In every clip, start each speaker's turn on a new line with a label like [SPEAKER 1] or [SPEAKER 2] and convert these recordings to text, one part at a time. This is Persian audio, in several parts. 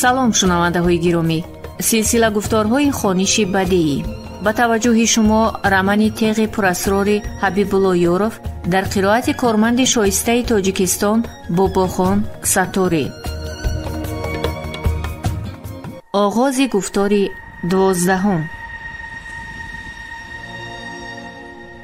[SPEAKER 1] салом шунавандаҳои гиромӣ. силсила гуфторҳои хониши бадиӣ ба таваҷҷӯҳи шумо рамани теғи пурасрори Ҳабибулло Ёров дар қироати корманди шоистаи Тоҷикистон Бобохон Сатторӣ. оғози гуфтори 12.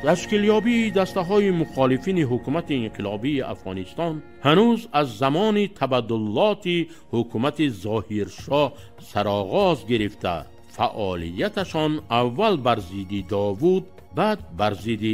[SPEAKER 2] تشکیلیابی دسته‌های مخالفین حکومت انقلابی افغانستان هنوز از زمان تبدلات حکومت ظاهرشاه سرآغاز گرفته. فعالیتشان اول بر ضد داوود، بعد بر ضد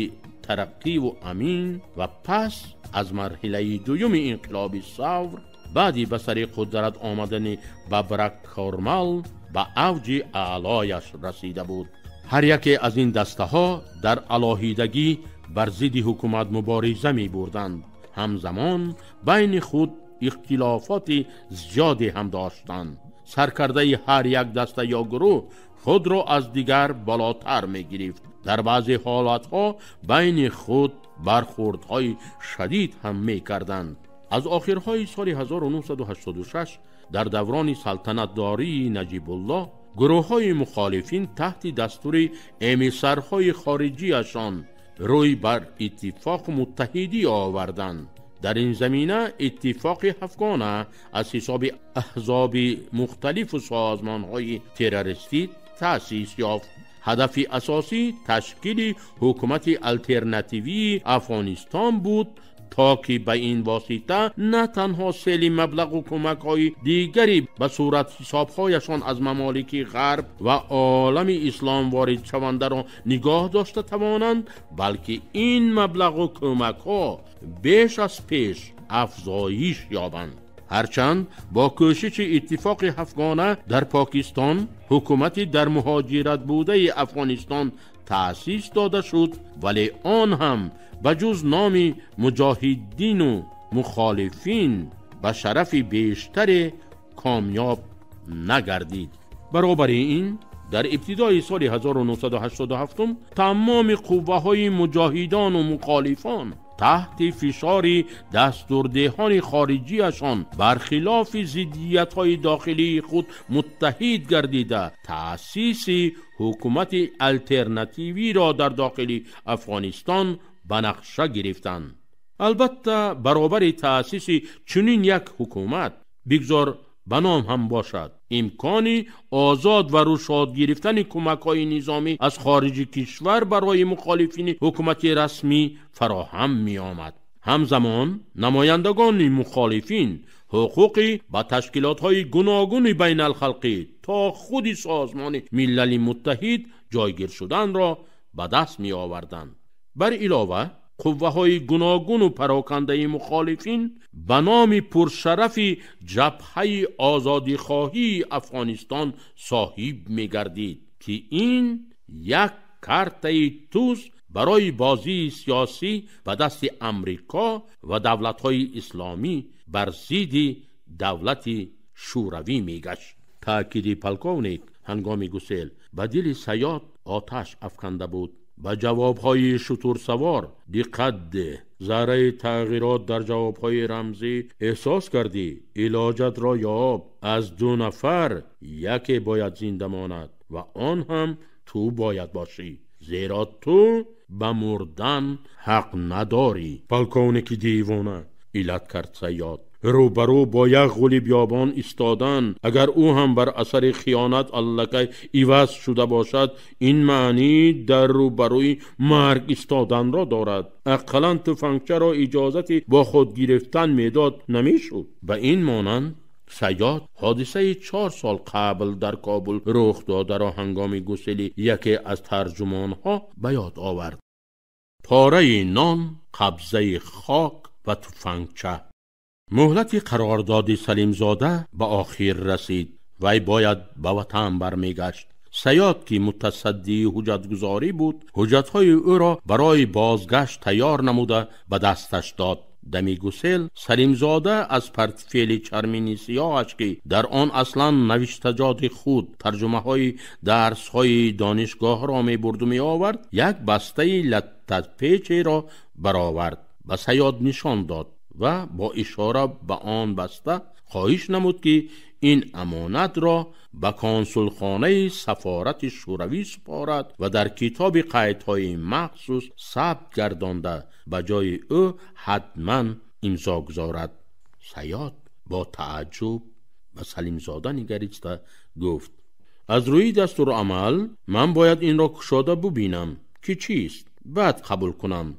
[SPEAKER 2] ترقی و امین و پس از مرحله دوم انقلاب ثور بعدی به سر قدرت آمدن ببرک کارمل به اوج اعلایش رسیده بود. هر یکی از این دسته ها در علاهیدگی بر ضد حکومت مبارزه می بردند. همزمان بین خود اختلافات زیادی هم داشتند. سرکرده هر یک دسته یا گروه خود را از دیگر بالاتر می گرفت. در بعضی حالت ها بین خود برخوردهای شدید هم می کردند. از آخرهای سال 1986 در دوران سلطنت داری نجیب الله گروه های مخالفین تحت دستور امیسرهای خارجیشان روی بر اتفاق متحدی آوردند. در این زمینه اتفاق افغان از حساب احزاب مختلف و سازمان های تروریستی تأسیس یافت. هدف اساسی تشکیل حکومت الترناتیوی افغانستان بود تا که به این واسطه نه تنها سیل مبلغ و کمک های دیگری به صورت حسابهایشان از ممالک غرب و عالم اسلام وارد شونده را نگاه داشته توانند، بلکه این مبلغ و کمک ها بیش از پیش افزایش یابند. هرچند با کوشش اتفاق افغان در پاکستان حکومت در مهاجرت بوده افغانستان تأسیس داده شد، ولی آن هم بجز نام مجاهدین و مخالفین به شرف بیشتر کامیاب نگردید. برابر این در ابتدای سال 1987 تمام قوه های مجاهدان و مخالفان تحت فشار دستوردهان خارجیشان برخلاف ضدیت های داخلی خود متحد گردیده تأسیس حکومت الترناتیوی را در داخل افغانستان به نقشه گرفتند. البته برابر تأسیس چنین یک حکومت بگذار بنام هم باشد امکانی آزاد و روشاد گرفتن کمک های نظامی از خارج کشور برای مخالفین حکومت رسمی فراهم می آمد. همزمان نمایندگان مخالفین حقوقی با تشکیلات های گوناگون بین الخلقی تا خود سازمان ملل متحد جایگیر شدن را به دست می آوردند. بر علاوه قوه های گوناگون و پراکنده مخالفین به نام پرشرف جبهه آزادی خواهی افغانستان صاحب می گردید که این یک کارت توز برای بازی سیاسی به دست امریکا و دولت های اسلامی بر ضد دولت شوروی می گشت. تأکید پلکونیک هنگام گسیل به دل سیاد آتش افکنده بود. با جوابهای شتر سوار دقت ده. ذره تغییرات در جوابهای رمزی احساس کردی. علاجت را یاب. از 2 نفر یکی باید زنده ماند و آن هم تو باید باشی، زیرا تو به مردن حق نداری. پلکونیک دیوانه علت کرد صیاد. روبرو با یک غول بیابان ایستادن اگر او هم بر اثر خیانت الکی عوض شده باشد، این معنی در روبروی مرگ ایستادن را دارد. اقلاً تفنگچه را اجازت با خود گرفتن میداد نمیشد. به این مانند صیاد حادثه 4 سال قبل در کابل رخ داده را هنگام گسیل یکی از ترجمان ها به یاد آورد. پاره نان، قبضه خاک و تفنگچه. مهلت قرارداد سلیمزاده به آخر رسید. وی باید به وطن برمیگشت. صیاد که متصدی حجتگزاری بود، حجتهای او را برای بازگشت تیار نموده به دستش داد. دمی گسیل سلیمزاده از پرتفیل چرمینی سیاهش که در آن اصلا نوشتجات خود ترجمه های درس های دانشگاه را می برد و می آورد، یک بسته لطت پیچی را برآورد، به صیاد نشان داد و با اشاره به آن بسته خواهش نمود که این امانت را به کنسولخانه سفارت شوروی سپارد و در کتاب قیدهای مخصوص ثبت گردانده به جای او حتما امضا گذارد. صیاد با تعجب به سلیمزاده نگریسته گفت: از روی دستور عمل من باید این را کشاده ببینم که چیست، بعد قبول کنم.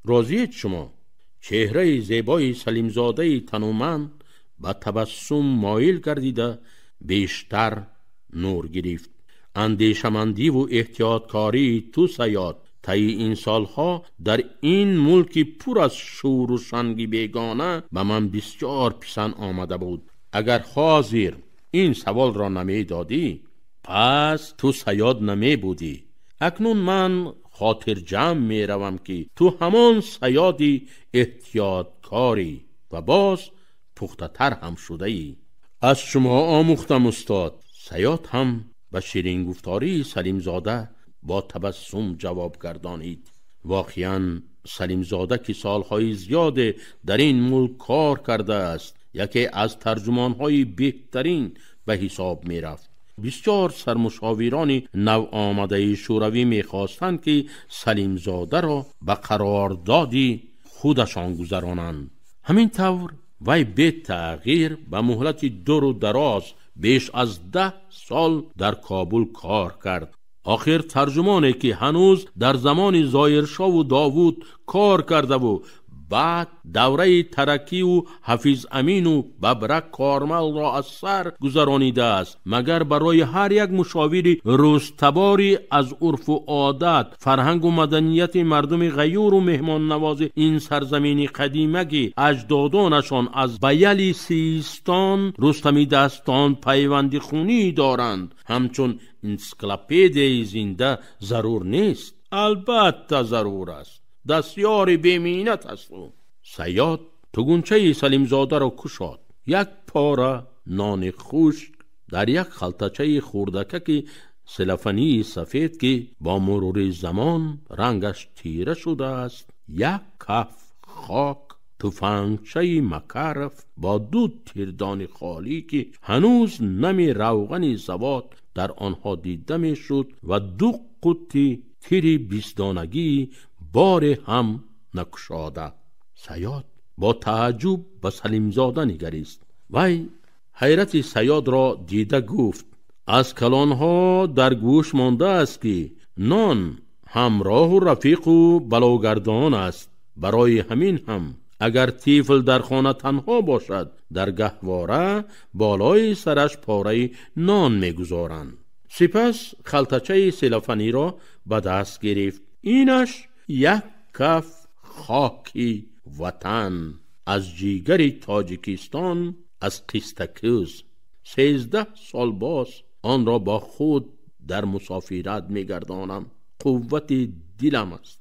[SPEAKER 2] راضیت شما؟ چهره زیبای سلیمزاده تنومند با تبسم مایل گردیده بیشتر نور گرفت. اندیشمندی و احتیاطکاری تو صیاد طی این سالها در این ملک پر از شور و شنگ بیگانه به من بسیار پسند آمده بود. اگر حاضر این سوال را نمی دادی پس تو صیاد نمی بودی. اکنون من خاطر جمع می روم که تو همان صیادی احتیاطکاری و باز پخته تر هم شده ای. از شما آموختم استاد. صیاد هم به شیرین گفتاری سلیمزاده با تبسم جواب گردانید: واقعاً سلیمزاده که سالهای زیاد در این ملک کار کرده است یکی از ترجمانهای بهترین به حساب می رفت. بسیار سرمشاوران نو آمده شوروی می خواستند که سلیمزاده را به قراردادی خودشان گذرانند. همین طور وی به تغییر به مهلت دور و دراز بیش از 10 سال در کابل کار کرد. آخر ترجمانی که هنوز در زمان ظاهرشاه و داوود کار کرده و بعد دوره ترکی و حفیظ امین و ببرک کارمل را از سر گذرانیده است، مگر برای هر یک مشاوری روزتباری از عرف و عادت، فرهنگ و مدنیت مردم غیور و مهمان نواز این سرزمین قدیمه که اجدادانشان از بیل سیستان رستمی دستان پیوند خونی دارند همچون انسیکلوپدی زنده ضرور نیست؟ البته ضرور است. دستیار بیمینت است. صیاد تگونچه سلیمزاده را کشاد. یک پاره نان خشک در یک خلطچه خوردکک سلفنی سفید که با مرور زمان رنگش تیره شده است، یک کف خاک، تفنگچه مکرف با 2 تیردان خالی که هنوز نمی روغن زواد در آنها دیده می شد و 2 قطی تیر 20 دانگی بار هم نکشاده. صیاد با تعجب به سلیمزاده نگریست. وی حیرت صیاد را دیده گفت: از کلانها در گوش مانده است که نان همراه و رفیق و بلاگردان است. برای همین هم اگر طفل در خانه تنها باشد در گهواره بالای سرش پاره نان میگذارند. سپس خلطچه سلفنی را به دست گرفت. اینش یک کف خاکی وطن از جیگر تاجیکستان از قیستکوز. 13 سال باز آن را با خود در مسافرت میگردانم. قوت دلم است.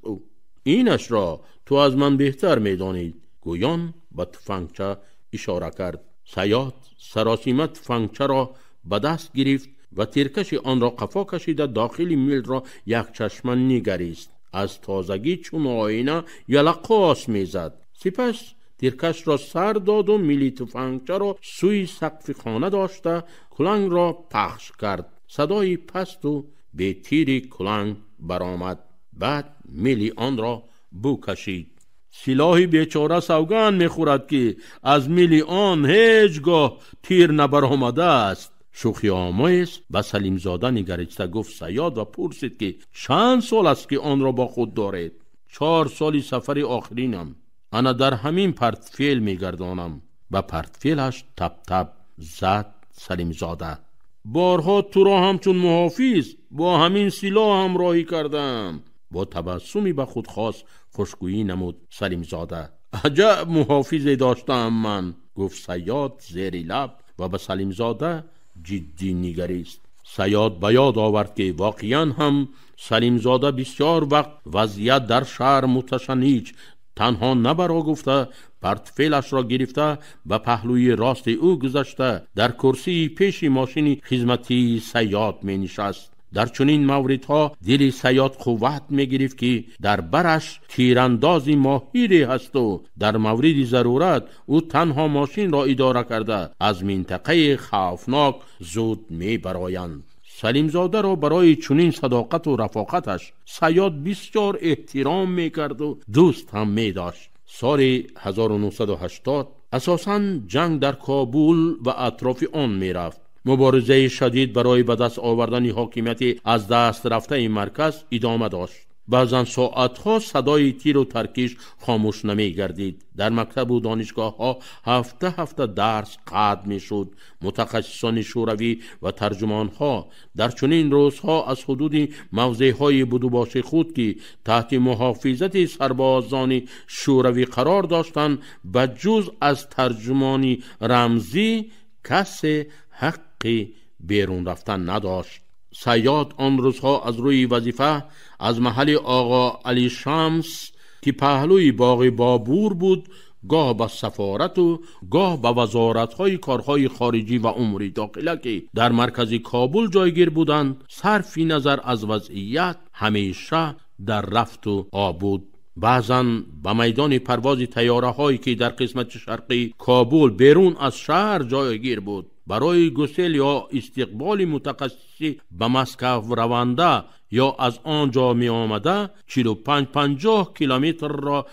[SPEAKER 2] اینش را تو از من بهتر میدانید. گویان به تفنگچه اشاره کرد. صیاد سراسیمه تفنگچه را به دست گرفت و تیرکش آن را قفا کشیده داخل میل را یک چشمه نگریست. از تازگی چون آینه یلقاس میزد. سپس تیرکش را سر داد و میلی تفنگچه را سوی سقف خانه داشته کلنگ را پخش کرد. صدای پست و به تیر کلنگ برآمد. بعد میلی آن را بو کشید. سلاح بیچاره سوگند میخورد که از میلی آن هیچگاه تیر نبرآمده است. شوخی آمیز به سلیمزاده نگریسته گفت صیاد و پرسید که چند سال است که آن را با خود دارید؟ 4 سالی سفر آخرینم. انا در همین پرتفیل میگردانم. به پرتفیلش تپ تپ زد سلیمزاده. بارها تو را همچون محافظ با همین سلاح همراهی کردم. با تبسمی به خود خاص خوشگویی نمود سلیمزاده. عجب محافظی داشتم من، گفت صیاد زیر لب و به سلیمزاده جدی نگریست. صیاد به یاد آورد که واقعا هم سلیمزاده بسیار وقت وضعیت در شهر متشنج تنها نبرا گفته پرتفیلش را گرفته و پهلوی راست او گذاشته در کرسی پیش ماشین خدمتی صیاد می نشست. در چنین موردها دل صیاد قوت می‌گرفت که در برش تیراندازی ماهری هست و در مورد ضرورت او تنها ماشین را اداره کرده از منطقه خوفناک زود می‌برایند. سلیم زاده را برای چنین صداقت و رفاقتش صیاد بسیار احترام می‌کرد و دوست هم می‌داشت. سال 1980 اساساً جنگ در کابل و اطراف آن می‌رفت. مبارزه شدید برای به دست آوردن حاکمیت از دست رفته این مرکز ادامه داشت. بعضن ساعتها صدای تیر و ترکش خاموش نمی گردید. در مکتب و دانشگاه ها هفته درس قطع می شد. متخصصان شوروی و ترجمان ها در چنین روزها از حدود موضع های بدوباش خود که تحت محافظت سربازان شوروی قرار داشتند بجز از ترجمانی رمزی کس حقی بیرون رفتن نداشت. صیاد آن روزها از روی وظیفه از محل آقا علی شمس که پهلوی باغ بابور بود گاه به سفارت و گاه به وزارت‌های کارهای خارجی و امور داخله که در مرکز کابل جایگیر بودند صرفی نظر از وضعیت همیشه در رفت و آبود. بعضاً به میدان پرواز طیاره هایی که در قسمت شرقی کابل بیرون از شهر جایگیر بود برای گسیل یا استقبال متخصصی به مسکو رونده یا از آنجا می آمده 45-50 کیلومتر را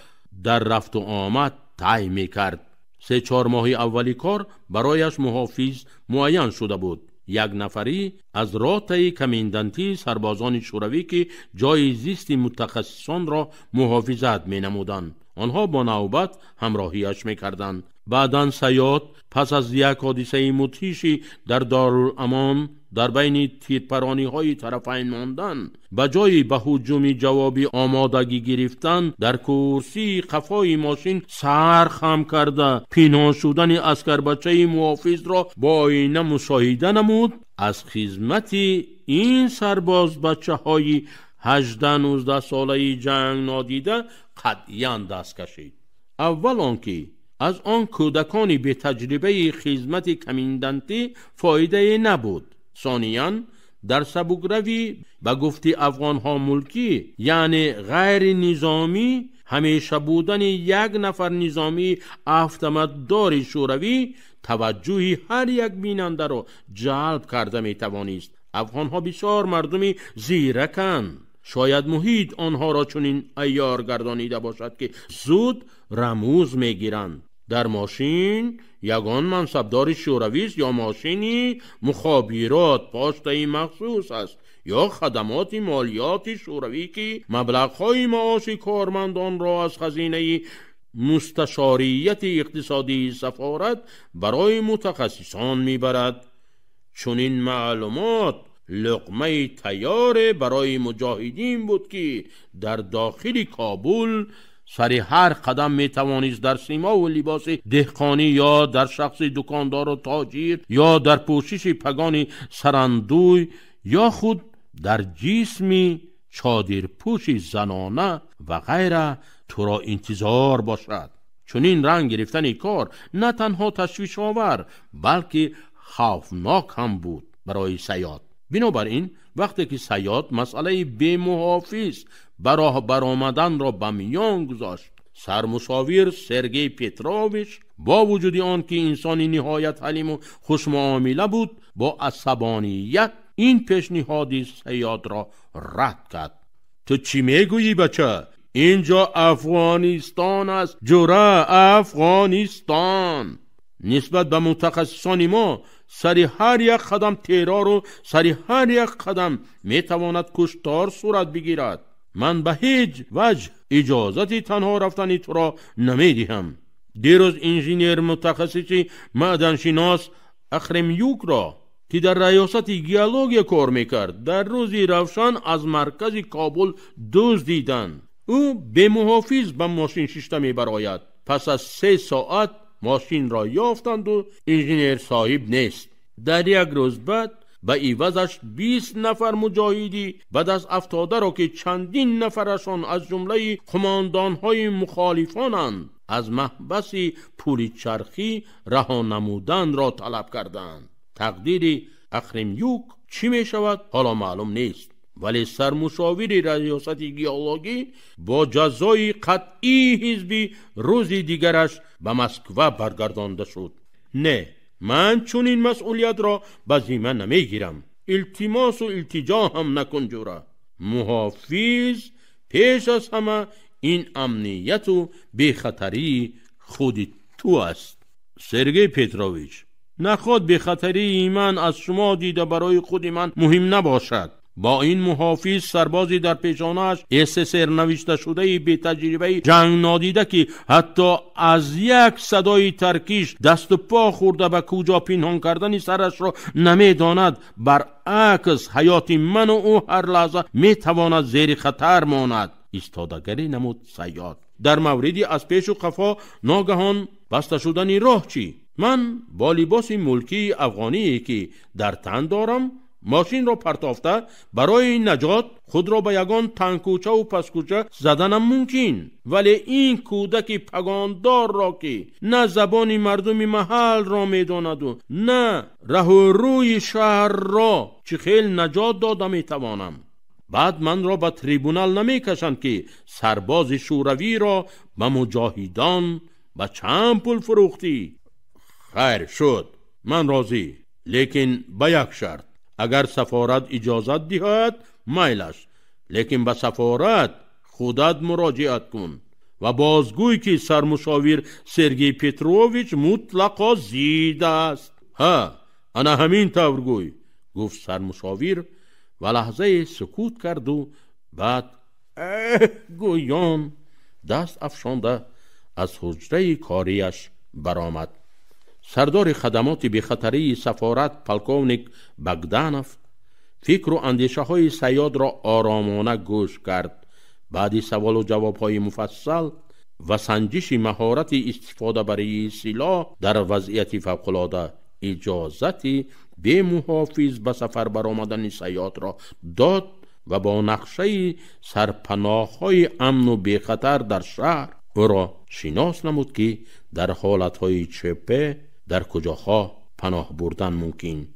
[SPEAKER 2] در رفت و آمد طی می کرد. 3-4 ماه اولی کار برایش محافظ معین شده بود. یک نفری از راتای کماندنتی سربازان شوروی که جای زیست متخصصان را محافظت می نمودند. آنها با نوبت همراهیش می کردند. بعداً صیاد پس از یک حادثه مدهشی در دارالامان در بین تیرپرانی های طرفین ماندن به جای به هجوم جوابی آمادگی گرفتن در کرسی قفای ماشین سر خم کرده پنهان شدن عسکر بچه محافظ را با آینه مشاهده نمود. از خدمت این سرباز بچه های 18-19 ساله جنگ نادیده قطعاً دست کشید. اول آنکه از آن کودکانی به تجربه خدمت کماندنتی فایده نبود. ثانیاً در سبکروی به گفته افغان‌ها ملکی یعنی غیر نظامی همیشه بودن یک نفر نظامی افغان‌دار شوروی توجه هر یک بیننده را جلب کرده می توانست. افغان‌ها بسیار مردمی زیرکند. شاید محیط آنها را چنین عیار گردانیده باشد که زود رموز می گیرند. در ماشین یگان منصبدار شوروی است یا ماشینی مخابرات پاسته مخصوص است یا خدمات مالیات شوروی که مبلغ‌های معاش کارمندان را از خزینه مستشاریت اقتصادی سفارت برای متخصصان میبرد. چنین معلومات لقمه تیار برای مجاهدین بود که در داخل کابل سر هر قدم می توانست در سیما و لباس دهقانی یا در شخص دکاندار و تاجر یا در پوشش پگان سرندوی یا خود در جسمی چادر پوش زنانه و غیره تو را انتظار باشد. چون این رنگ گرفتن کار نه تنها تشویش آور بلکه خوفناک هم بود برای صیاد. بنابراین وقتی که صیاد مسئله بی محافظ براه برآمدن را به میان گذاشت سرمشاور سرگئی پتروویچ با وجود آن که انسانی نهایت حلیم و خوشمعامله بود با عصبانیت این پیشنهاد صیاد را رد کرد. تو چی میگویی بچه؟ اینجا افغانستان است جوره، افغانستان. نسبت به متخصصان ما سری هر یک قدم تیرار و سری هر یک قدم میتواند کشتار صورت بگیرد. من به هیچ وجه اجازت تنها رفتن تو را نمیدهم. دیروز انجینیر متخصص معدنشناس اخرمیوک را که در ریاست گیولوژی کار میکرد در روزی روشن از مرکز کابل دزدیدند. او به محافظ به ماشین ششته میبراید. پس از 3 ساعت ماشین را یافتند و انجینیر صاحب نیست. در یک روز بعد به عوضش 20 نفر مجاهدی بعد از افتاده را که چندین نفرشان از جمله قماندانهای مخالفانند از محبس پول چرخی رها نمودن را طلب کردند. تقدیر اخرمیوک چی می شود حالا معلوم نیست، ولی سرمشاور ریاست گیولوژی با جزای قطعی حزبی روزی دیگرش به مسکو برگردانده شد. نه، من چون این مسئولیت را به ذمه نمیگیرم. التماس و التجا هم نکن جورا. محافظ پیش از همه این امنیت و بیخطری خود تو است. سرگئی پتروویچ، نخواد بیخطری من از شما دیده برای خود من مهم نباشد. با این محافظ سربازی در پیشانه‌اش SSR نوشته شده بی تجربه جنگ نادیده که حتی از یک صدای ترکیش دست و پا خورده به کجا پنهان کردن سرش را نمیداند، برعکس حیات من و او هر لحظه میتواند زیر خطر ماند. ایستادگری نمود صیاد. در موردی از پیش و قفا ناگهان بسته شدن راه چی؟ من با لباس ملکی افغانی که در تن دارم ماشین را پرتافته برای نجات خود را به یگان تنگکوچه و پسکوچه زدنم ممکن، ولی این کودک پگاندار را که نه زبان مردم محل را میداند و نه ره و روی شهر را چه خیل نجات داده میتوانم. بعد من را به تریبونال نمیکشند که سرباز شوروی را به مجاهدان به چند پول فروختی. خیر شد، من راضی، لیکن به یک شرط. اگر سفارت اجازت دهد میلش، لیکن به سفارت خودت مراجعت کن و بازگوی که سرمشاور سرگئی پتروویچ مطلقا زیده است. ها، انا همین طور گوی، گفت سرمشاور و لحظه سکوت کرد و بعد گویان دست افشانده از حجره کاریش برآمد. سردار خدمات بیخطری سفارت پلکونیک بگدانوف فکر و اندیشه های صیاد را آرامانه گوش کرد. بعد سوال و جواب های مفصل و سنجش مهارت استفاده برای سلاح در وضعیت فوق‌العاده اجازتی به محافظ به سفر برآمدن صیاد را داد و با نقشه سرپناه های امن و بیخطر در شهر او را شناس نمود که در حالت های چپه در کجاها پناه بردن ممکن.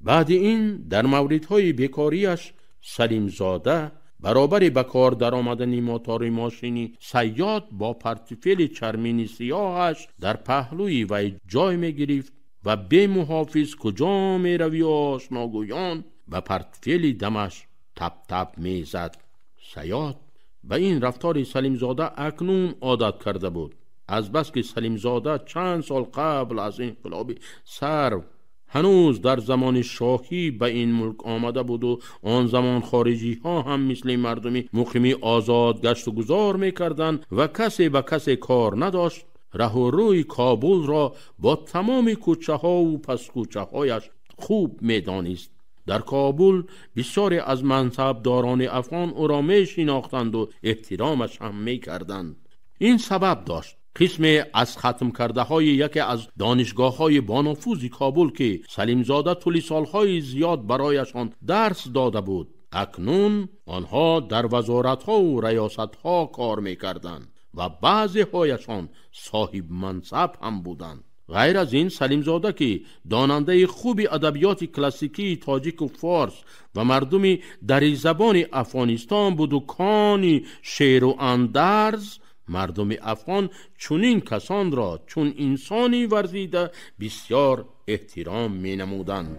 [SPEAKER 2] بعد این در موردهای بیکاریش سلیم زاده برابر به کار در آمدن موتور ماشینی صیاد با پرتفل چرمین سیاهش در پهلوی و جای می گرفت و به محافظ کجا می روی آشناگویان و پرتفل دمش تپ تپ می زد. صیاد به این رفتار سلیم زاده اکنون عادت کرده بود. از بس که سلیم زاده چند سال قبل از انقلاب سرو هنوز در زمان شاهی به این ملک آمده بود و آن زمان خارجی ها هم مثل مردمی مقیمی آزاد گشت و گذار می کردن و کسی به کسی کار نداشت، ره و روی کابل را با تمام کوچه ها و پس کوچه هایش خوب می دانست. در کابل بسیاری از منصبداران افغان او را می شناختند و احترامش هم می کردند. این سبب داشت قسم از ختم کرده های یکی از دانشگاه های بانفوذ کابل که سلیم زاده طول سالهای زیاد برایشان درس داده بود، اکنون آنها در وزارت ها و ریاست ها کار می کردند و بعضی هایشان صاحب منصب هم بودند. غیر از این سلیم زاده که داننده خوب ادبیات کلاسیکی تاجیک و فارس و مردمی دری زبان افغانستان بود و کانی شعر و اندرز، مردم افغان چونین کسان را چون انسانی ورزیده بسیار احترام می نمودند.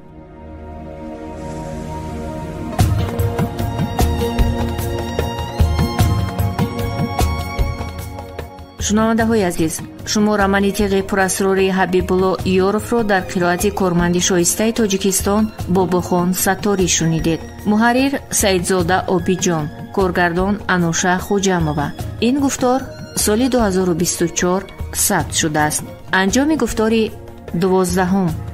[SPEAKER 1] شنونده های عزیز، شما رمانی تیغ پراسروری حبیبالله یورف رو در قرائت کارمند شایسته تاجیکستان باباخان ستاری شنیدید. محرر سعیدزاده آبیجان، کارگردان انوشه خوجامова. این گفتار سال 2024 ثبت شده است. انجام گفتاری 12